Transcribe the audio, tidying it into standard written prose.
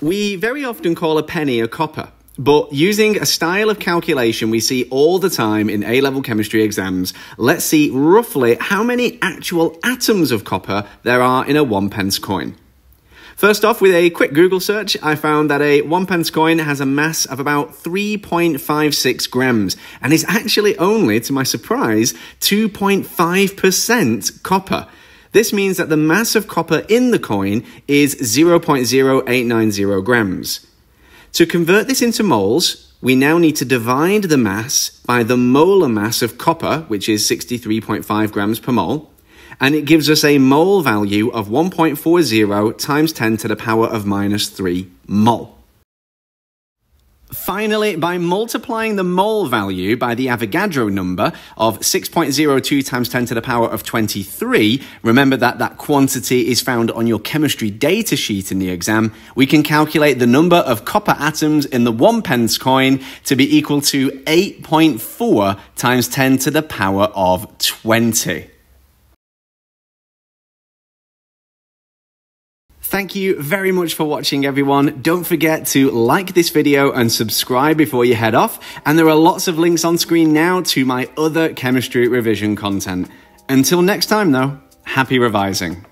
We very often call a penny a copper, but using a style of calculation we see all the time in A-level chemistry exams, let's see roughly how many actual atoms of copper there are in a 1p coin. First off, with a quick Google search, I found that a 1p coin has a mass of about 3.56 grams and is actually only, to my surprise, 2.5% copper. This means that the mass of copper in the coin is 0.0890 grams. To convert this into moles, we now need to divide the mass by the molar mass of copper, which is 63.5 grams per mole, and it gives us a mole value of 1.40 times 10 to the power of minus 3 mole. Finally, by multiplying the mole value by the Avogadro number of 6.02 times 10 to the power of 23, remember that that quantity is found on your chemistry data sheet in the exam, we can calculate the number of copper atoms in the 1p coin to be equal to 8.4 times 10 to the power of 20. Thank you very much for watching, everyone. Don't forget to like this video and subscribe before you head off. And there are lots of links on screen now to my other chemistry revision content. Until next time, though, happy revising.